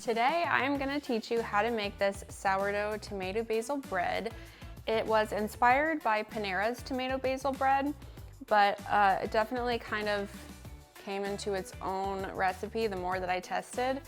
Today I'm going to teach you how to make this sourdough tomato basil bread. It was inspired by Panera's tomato basil bread, but it definitely kind of came into its own recipe the more that I tested.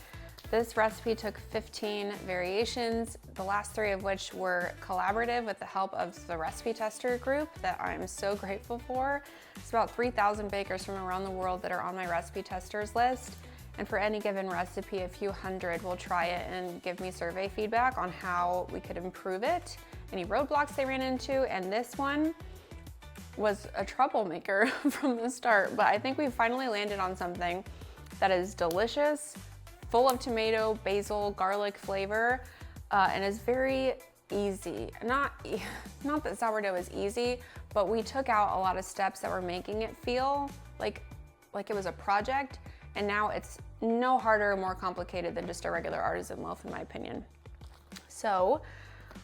This recipe took 15 variations, the last 3 of which were collaborative with the help of the recipe tester group that I'm so grateful for. It's about 3,000 bakers from around the world that are on my recipe testers list. And for any given recipe, a few hundred will try it and give me survey feedback on how we could improve it, any roadblocks they ran into, and this one was a troublemaker from the start, but I think we finally landed on something that is delicious, full of tomato, basil, garlic flavor, and is very easy. Not that sourdough is easy, but we took out a lot of steps that were making it feel like it was a project, and now it's no harder or more complicated than just a regular artisan loaf, in my opinion. So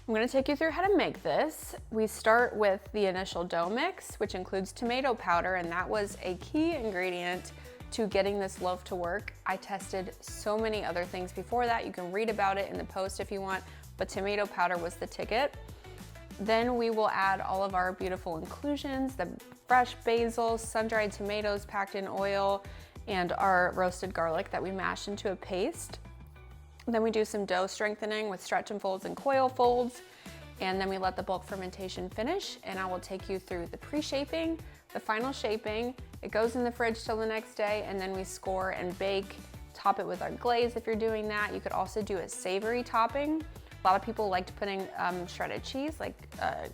I'm gonna take you through how to make this. We start with the initial dough mix, which includes tomato powder, and that was a key ingredient to getting this loaf to work. I tested so many other things before that. You can read about it in the post if you want, but tomato powder was the ticket. Then we will add all of our beautiful inclusions, the fresh basil, sun-dried tomatoes packed in oil, and our roasted garlic that we mashed into a paste. Then we do some dough strengthening with stretch and folds and coil folds, and then we let the bulk fermentation finish, and I will take you through the pre-shaping, the final shaping. It goes in the fridge till the next day, and then we score and bake, top it with our glaze if you're doing that. You could also do a savory topping. A lot of people liked putting shredded cheese, like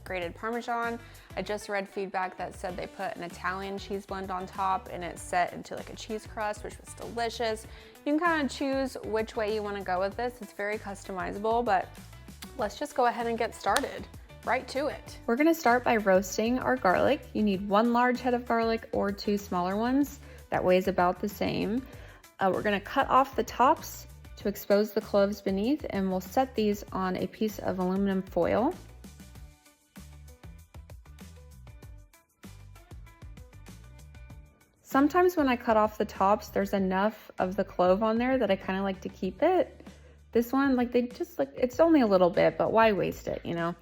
grated Parmesan. I just read feedback that said they put an Italian cheese blend on top and it set into like a cheese crust, which was delicious. You can kind of choose which way you want to go with this. It's very customizable, but let's just go ahead and get started. Right to it. We're gonna start by roasting our garlic. You need 1 large head of garlic or 2 smaller ones. That weighs about the same. We're gonna cut off the tops to expose the cloves beneath, and we'll set these on a piece of aluminum foil. Sometimes when I cut off the tops, there's enough of the clove on there that I kind of like to keep it. This one, it's only a little bit, but why waste it, you know?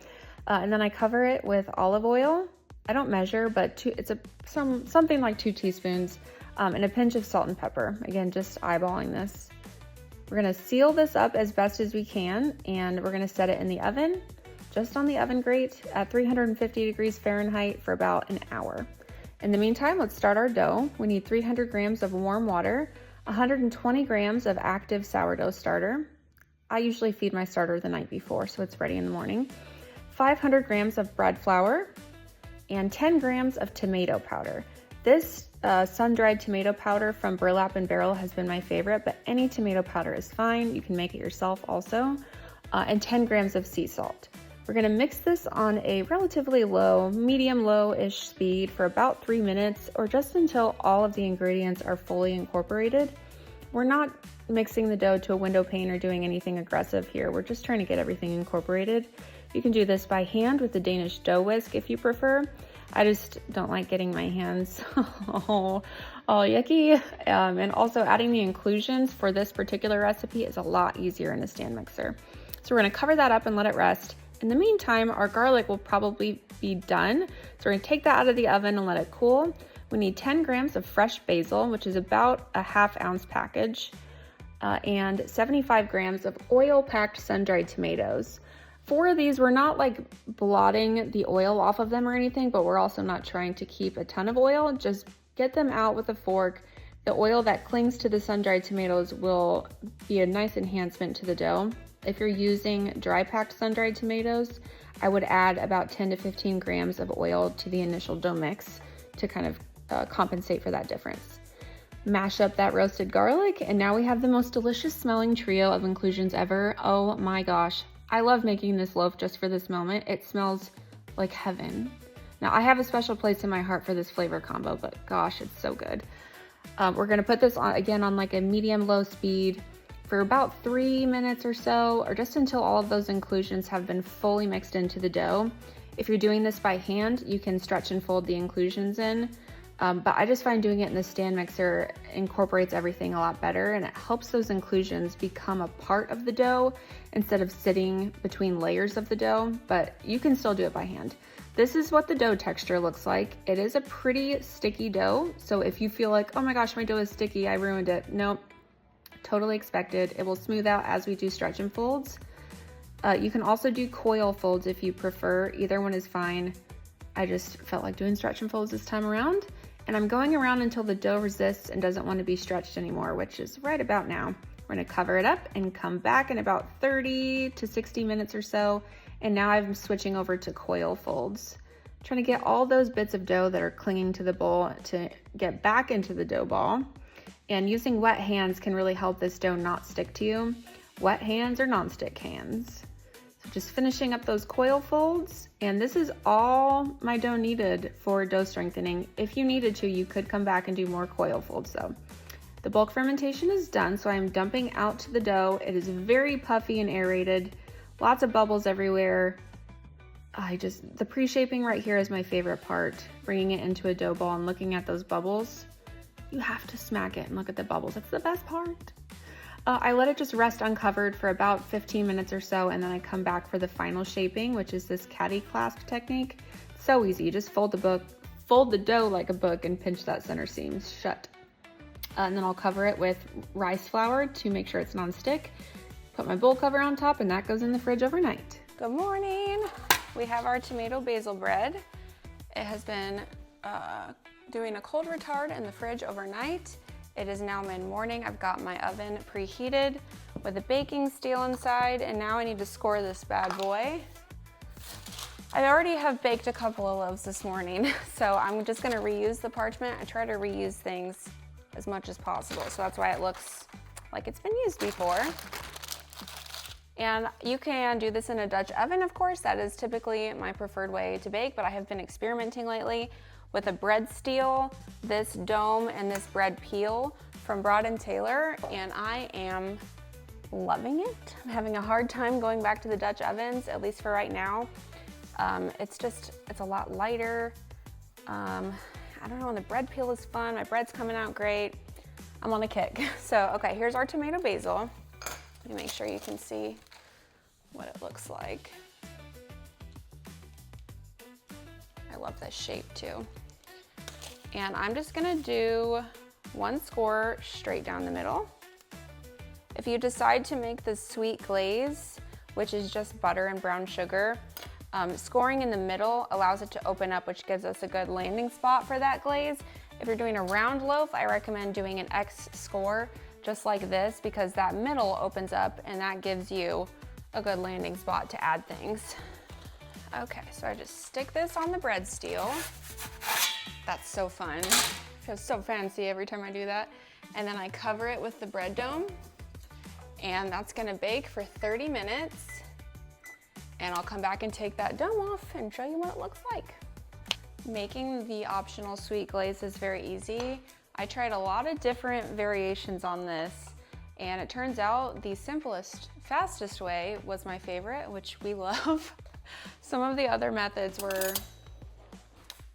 And then I cover it with olive oil. I don't measure, but something like 2 teaspoons, and a pinch of salt and pepper. Again, just eyeballing this. We're gonna seal this up as best as we can, and we're gonna set it in the oven, just on the oven grate at 350 degrees Fahrenheit for about an hour. In the meantime, let's start our dough. We need 300 grams of warm water, 120 grams of active sourdough starter. I usually feed my starter the night before, so it's ready in the morning. 500 grams of bread flour, and 10 grams of tomato powder. This sun-dried tomato powder from Burlap and Barrel has been my favorite, but any tomato powder is fine. You can make it yourself also. And 10 grams of sea salt. We're gonna mix this on a relatively low, medium-low-ish speed for about 3 minutes, or just until all of the ingredients are fully incorporated. We're not mixing the dough to a window pane or doing anything aggressive here. We're just trying to get everything incorporated. You can do this by hand with the Danish dough whisk if you prefer. I just don't like getting my hands all yucky. And also adding the inclusions for this particular recipe is a lot easier in a stand mixer. So we're gonna cover that up and let it rest. In the meantime, our garlic will probably be done. So we're gonna take that out of the oven and let it cool. We need 10 grams of fresh basil, which is about a ½ ounce package, and 75 grams of oil-packed sun-dried tomatoes. 4 of these, we're not like blotting the oil off of them or anything, but we're also not trying to keep a ton of oil. Just get them out with a fork. The oil that clings to the sun-dried tomatoes will be a nice enhancement to the dough. If you're using dry packed sun-dried tomatoes, I would add about 10 to 15 grams of oil to the initial dough mix to kind of compensate for that difference. Mash up that roasted garlic, and now we have the most delicious smelling trio of inclusions ever. Oh my gosh. I love making this loaf just for this moment. It smells like heaven. Now I have a special place in my heart for this flavor combo, but gosh, it's so good. We're gonna put this on again on like a medium-low speed for about 3 minutes or so, or just until all of those inclusions have been fully mixed into the dough. If you're doing this by hand, you can stretch and fold the inclusions in. But I just find doing it in the stand mixer incorporates everything a lot better, and it helps those inclusions become a part of the dough instead of sitting between layers of the dough, but you can still do it by hand. This is what the dough texture looks like. It is a pretty sticky dough, so if you feel like, oh my gosh, my dough is sticky, I ruined it. Nope, totally expected. It will smooth out as we do stretch and folds. You can also do coil folds if you prefer. Either one is fine. I just felt like doing stretch and folds this time around. And I'm going around until the dough resists and doesn't want to be stretched anymore, which is right about now. We're gonna cover it up and come back in about 30 to 60 minutes or so. And now I'm switching over to coil folds. Trying to get all those bits of dough that are clinging to the bowl to get back into the dough ball. And using wet hands can really help this dough not stick to you. Wet hands or non-stick hands. So just finishing up those coil folds. And this is all my dough needed for dough strengthening. If you needed to, you could come back and do more coil folds though. The bulk fermentation is done, so I'm dumping out to the dough. It is very puffy and aerated. Lots of bubbles everywhere. The pre-shaping right here is my favorite part. Bringing it into a dough ball and looking at those bubbles. You have to smack it and look at the bubbles. That's the best part. I let it just rest uncovered for about 15 minutes or so, and then I come back for the final shaping, which is this caddy clasp technique. So easy. You just fold the dough like a book and pinch that center seam shut. And then I'll cover it with rice flour to make sure it's non-stick. Put my bowl cover on top, and that goes in the fridge overnight. Good morning. We have our tomato basil bread. It has been doing a cold retard in the fridge overnight. It is now mid-morning. I've got my oven preheated with a baking steel inside, and now I need to score this bad boy. I already have baked a couple of loaves this morning, so I'm just gonna reuse the parchment. I try to reuse things as much as possible, so that's why it looks like it's been used before. And you can do this in a Dutch oven, of course. That is typically my preferred way to bake, but I have been experimenting lately with a bread steel, this dome, and this bread peel from Broad & Taylor, and I am loving it. I'm having a hard time going back to the Dutch ovens, at least for right now. It's a lot lighter. I don't know, and the bread peel is fun. My bread's coming out great. I'm on a kick. So, okay, here's our tomato basil. Let me make sure you can see what it looks like. I love this shape too. And I'm just gonna do one score straight down the middle. If you decide to make the sweet glaze, which is just butter and brown sugar, scoring in the middle allows it to open up, which gives us a good landing spot for that glaze. If you're doing a round loaf, I recommend doing an X score, just like this, because that middle opens up and that gives you a good landing spot to add things. Okay, so I just stick this on the bread steel. That's so fun. Feels so fancy every time I do that. And then I cover it with the bread dome, and that's gonna bake for 30 minutes. And I'll come back and take that dome off and show you what it looks like. Making the optional sweet glaze is very easy. I tried a lot of different variations on this, and it turns out the simplest, fastest way was my favorite, which we love. Some of the other methods were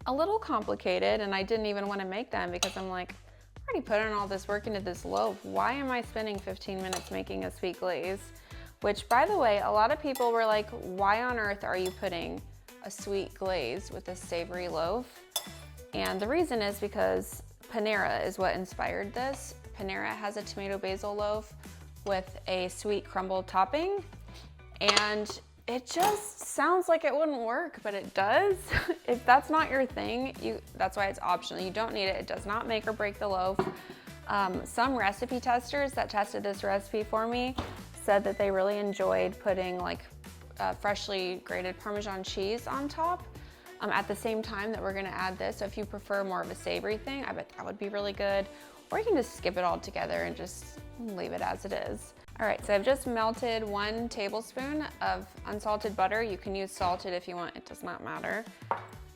a little complicated, and I didn't even want to make them because I'm like, I already put in all this work into this loaf. Why am I spending 15 minutes making a sweet glaze? Which, by the way, a lot of people were like, why on earth are you putting a sweet glaze with a savory loaf? And the reason is because Panera is what inspired this. Panera has a tomato basil loaf with a sweet crumbled topping, and it just sounds like it wouldn't work, but it does. If that's not your thing, that's why it's optional. You don't need it. It does not make or break the loaf. Some recipe testers that tested this recipe for me said that they really enjoyed putting like freshly grated Parmesan cheese on top at the same time that we're gonna add this. So if you prefer more of a savory thing, I bet that would be really good. Or you can just skip it all together and just leave it as it is. All right, so I've just melted 1 tablespoon of unsalted butter. You can use salted if you want, it does not matter.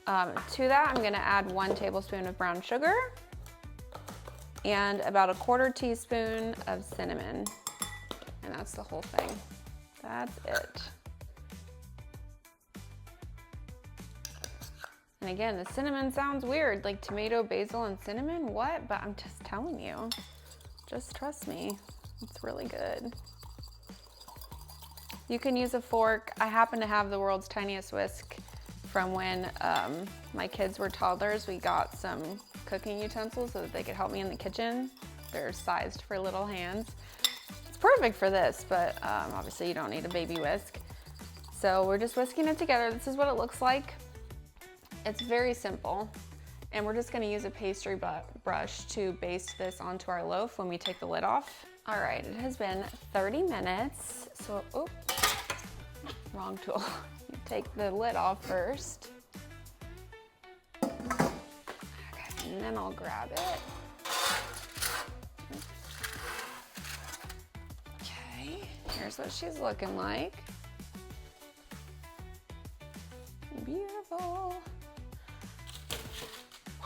To that, I'm gonna add 1 tablespoon of brown sugar and about 1/4 teaspoon of cinnamon. And that's the whole thing. That's it. And again, the cinnamon sounds weird, like tomato, basil, and cinnamon, what? But I'm just telling you, just trust me, it's really good. You can use a fork. I happen to have the world's tiniest whisk from when my kids were toddlers. We got some cooking utensils so that they could help me in the kitchen. They're sized for little hands. It's perfect for this, but obviously you don't need a baby whisk. So we're just whisking it together. This is what it looks like. It's very simple. And we're just gonna use a pastry brush to baste this onto our loaf when we take the lid off. All right, it has been 30 minutes. So, oh, wrong tool. You take the lid off first. Okay, and then I'll grab it. Okay, here's what she's looking like. Beautiful.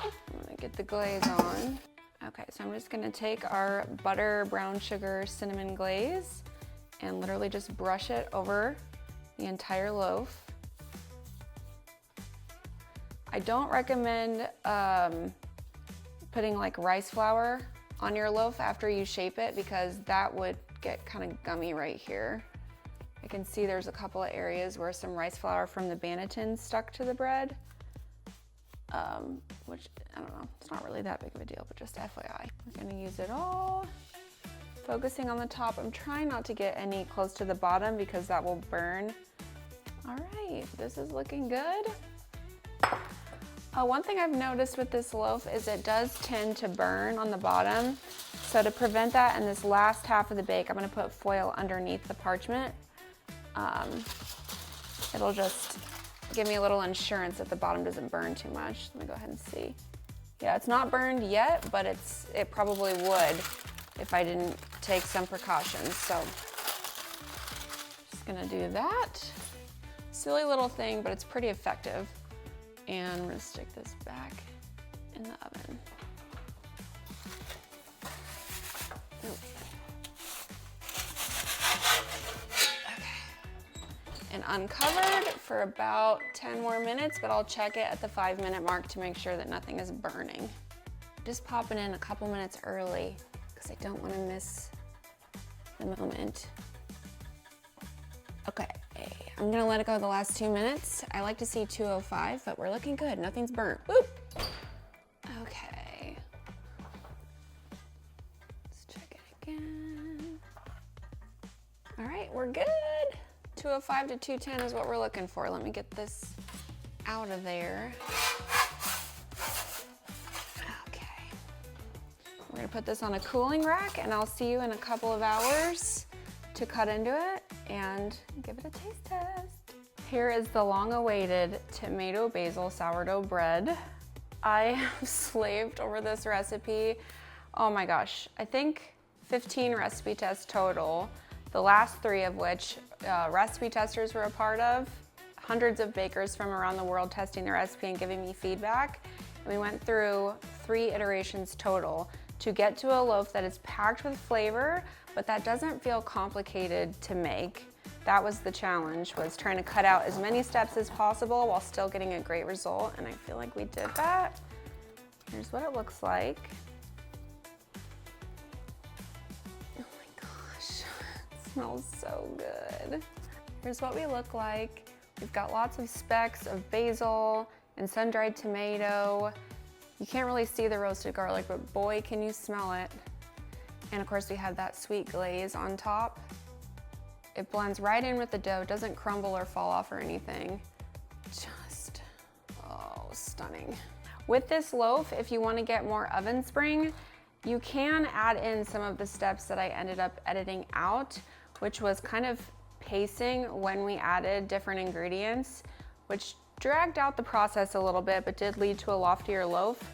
I'm gonna get the glaze on. Okay, so I'm just gonna take our butter, brown sugar, cinnamon glaze and literally just brush it over the entire loaf. I don't recommend putting like rice flour on your loaf after you shape it because that would get kind of gummy right here. I can see there's a couple of areas where some rice flour from the Banneton stuck to the bread. Which, I don't know, it's not really that big of a deal, but just FYI. We're gonna use it all. Focusing on the top. I'm trying not to get any close to the bottom because that will burn. All right, this is looking good. One thing I've noticed with this loaf is it does tend to burn on the bottom. So to prevent that in this last half of the bake, I'm gonna put foil underneath the parchment. It'll just give me a little insurance that the bottom doesn't burn too much. Let me go ahead and see. Yeah, it's not burned yet, but it probably would if I didn't take some precautions. So just gonna do that. Silly little thing, but it's pretty effective. And I'm gonna stick this back in the oven. And uncovered for about 10 more minutes, but I'll check it at the 5-minute mark to make sure that nothing is burning. Just popping in a couple minutes early because I don't want to miss the moment. Okay, I'm gonna let it go the last 2 minutes. I like to see 2:05, but we're looking good. Nothing's burnt. Whoop. Okay. Let's check it again. All right, we're good. 205 to 210 is what we're looking for. Let me get this out of there. Okay. We're gonna put this on a cooling rack and I'll see you in a couple of hours to cut into it and give it a taste test. Here is the long-awaited tomato basil sourdough bread. I have slaved over this recipe. Oh my gosh, I think 15 recipe tests total. The last 3 of which recipe testers were a part of. Hundreds of bakers from around the world testing the recipe and giving me feedback. And we went through 3 iterations total to get to a loaf that is packed with flavor, but that doesn't feel complicated to make. That was the challenge, was trying to cut out as many steps as possible while still getting a great result, and I feel like we did that. Here's what it looks like. Smells so good. Here's what we look like. We've got lots of specks of basil and sun-dried tomato. You can't really see the roasted garlic, but boy, can you smell it. And of course we have that sweet glaze on top. It blends right in with the dough, doesn't crumble or fall off or anything. Just, oh, stunning. With this loaf, if you want to get more oven spring, you can add in some of the steps that I ended up editing out, which was kind of pacing when we added different ingredients, which dragged out the process a little bit, but did lead to a loftier loaf.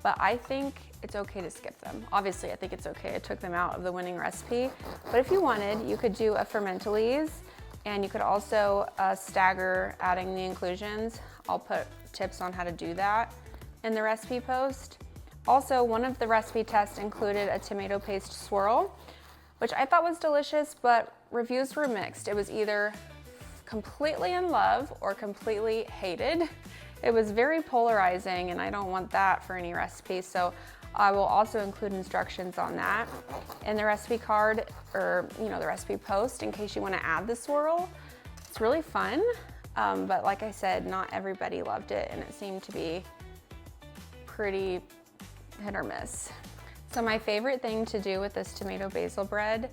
But I think it's okay to skip them. Obviously, I think it's okay. I took them out of the winning recipe. But if you wanted, you could do a fermentolese, and you could also stagger adding the inclusions. I'll put tips on how to do that in the recipe post. Also, one of the recipe tests included a tomato paste swirl, which I thought was delicious, but reviews were mixed. It was either completely in love or completely hated. It was very polarizing, and I don't want that for any recipe. So I will also include instructions on that in the recipe card, or the recipe post, in case you want to add the swirl. It's really fun, but like I said, not everybody loved it, and it seemed to be pretty hit or miss. So my favorite thing to do with this tomato basil bread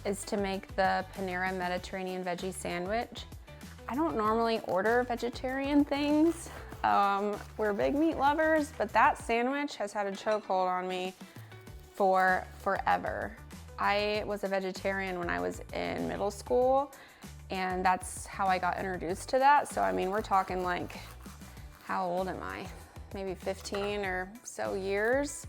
is to make the Panera Mediterranean veggie sandwich. I don't normally order vegetarian things. We're big meat lovers, but that sandwich has had a chokehold on me for forever. I was a vegetarian when I was in middle school, and that's how I got introduced to that. So I mean, we're talking like, how old am I? Maybe 15 or so years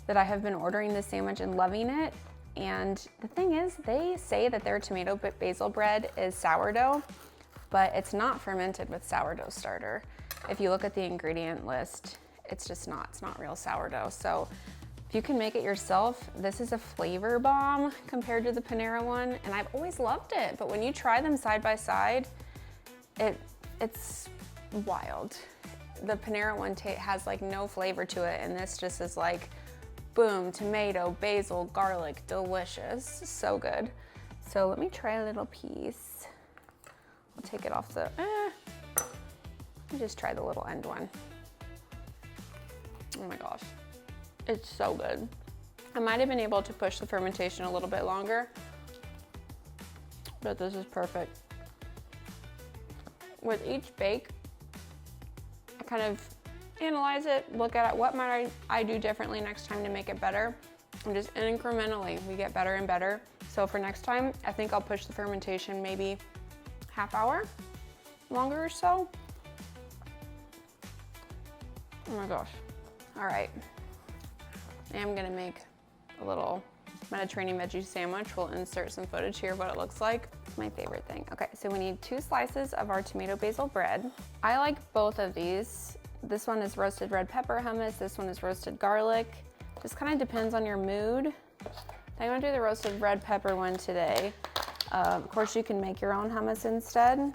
that I have been ordering this sandwich and loving it. And the thing is, they say that their tomato basil bread is sourdough, but it's not fermented with sourdough starter. If you look at the ingredient list, it's just not, it's not real sourdough. So if you can make it yourself, this is a flavor bomb compared to the Panera one, and I've always loved it. But when you try them side by side, it's wild. The Panera one has like no flavor to it, and this just is like, boom, tomato, basil, garlic, delicious, so good. So let me try a little piece. I'll take it off the, let me just try the little end one. Oh my gosh, it's so good. I might have been able to push the fermentation a little bit longer, but this is perfect. With each bake, I kind of analyze it, look at it, what might I do differently next time to make it better, and just incrementally we get better and better. So for next time, I think I'll push the fermentation maybe half hour longer or so. Oh my gosh. All right, I am gonna make a little Mediterranean veggie sandwich. We'll insert some footage here of what it looks like. It's my favorite thing. Okay, so we need 2 slices of our tomato basil bread. I like both of these. This one is roasted red pepper hummus. This one is roasted garlic. Just kind of depends on your mood. I'm gonna do the roasted red pepper one today. Of course, you can make your own hummus instead.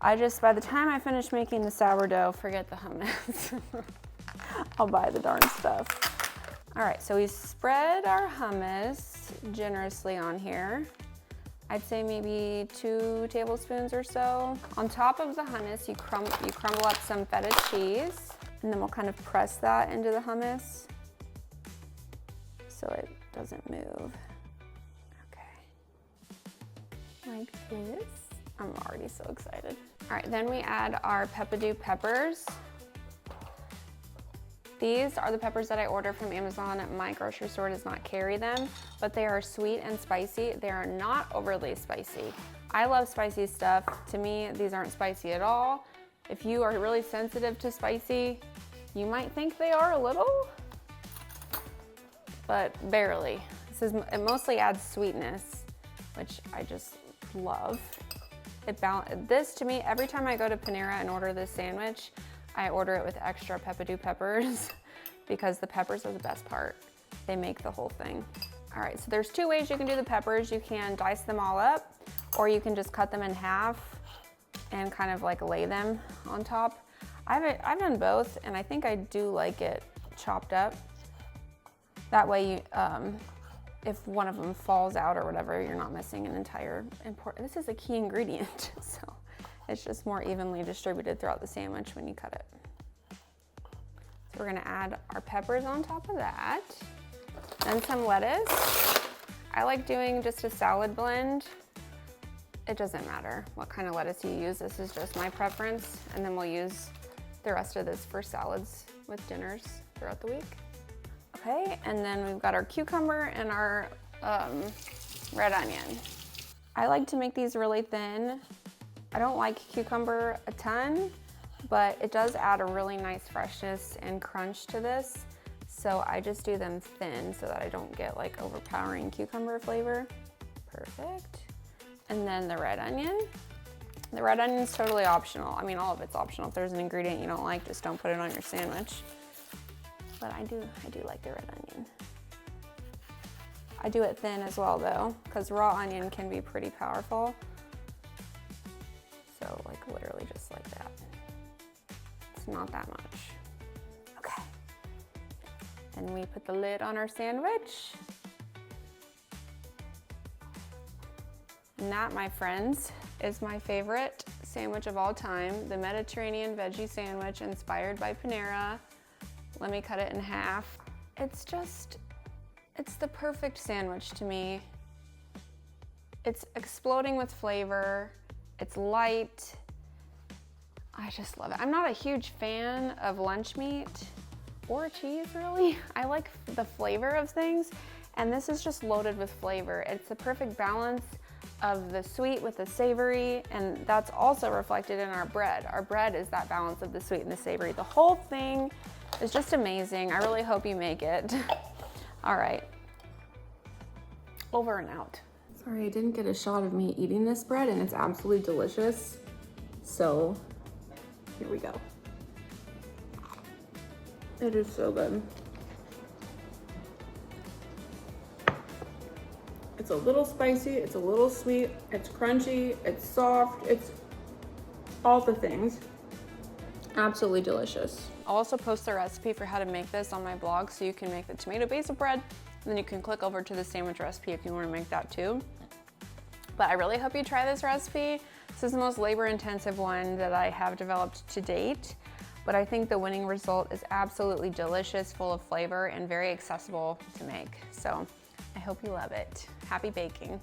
By the time I finish making the sourdough, forget the hummus. I'll buy the darn stuff. All right, so we spread our hummus generously on here. I'd say maybe 2 tablespoons or so. On top of the hummus, you crumble up some feta cheese, and then we'll kind of press that into the hummus so it doesn't move. Okay, like this. I'm already so excited. All right, then we add our peppadew peppers. These are the peppers that I order from Amazon. My grocery store does not carry them, but they are sweet and spicy. They are not overly spicy. I love spicy stuff. To me, these aren't spicy at all. If you are really sensitive to spicy, you might think they are a little, but barely. It mostly adds sweetness, which I just love. This, to me, every time I go to Panera and order this sandwich, I order it with extra peppadew peppers because the peppers are the best part. They make the whole thing. All right, so there's 2 ways you can do the peppers. You can dice them all up, or you can just cut them in half and kind of like lay them on top. I've done both, and I think I do like it chopped up. That way, if one of them falls out or whatever, you're not missing an entire This is a key ingredient, so it's just more evenly distributed throughout the sandwich when you cut it. So we're gonna add our peppers on top of that, then some lettuce. I like doing just a salad blend. It doesn't matter what kind of lettuce you use. This is just my preference, and then we'll use the rest of this for salads with dinners throughout the week. Okay, and then we've got our cucumber and our red onion. I like to make these really thin. I don't like cucumber a ton, but it does add a really nice freshness and crunch to this. So I just do them thin so that I don't get like overpowering cucumber flavor. Perfect. And then the red onion. The red onion is totally optional. I mean, all of it's optional. If there's an ingredient you don't like, just don't put it on your sandwich. But I do like the red onion. I do it thin as well though, because raw onion can be pretty powerful. So like literally just like that. It's not that much. Okay. Then we put the lid on our sandwich. And that, my friends, is my favorite sandwich of all time, the Mediterranean veggie sandwich inspired by Panera. Let me cut it in half. It's the perfect sandwich to me. It's exploding with flavor. It's light. I just love it. I'm not a huge fan of lunch meat or cheese, really. I like the flavor of things, and this is just loaded with flavor. It's the perfect balance of the sweet with the savory, and that's also reflected in our bread. Our bread is that balance of the sweet and the savory. The whole thing is just amazing. I really hope you make it. All right, over and out. Sorry, I didn't get a shot of me eating this bread, and it's absolutely delicious. So here we go. It is so good. It's a little spicy, it's a little sweet, it's crunchy, it's soft, it's all the things. Absolutely delicious. I'll also post the recipe for how to make this on my blog, so you can make the tomato basil bread, and then you can click over to the sandwich recipe if you want to make that too. But I really hope you try this recipe. This is the most labor-intensive one that I have developed to date, but I think the winning result is absolutely delicious, full of flavor, and very accessible to make. So I hope you love it. Happy baking.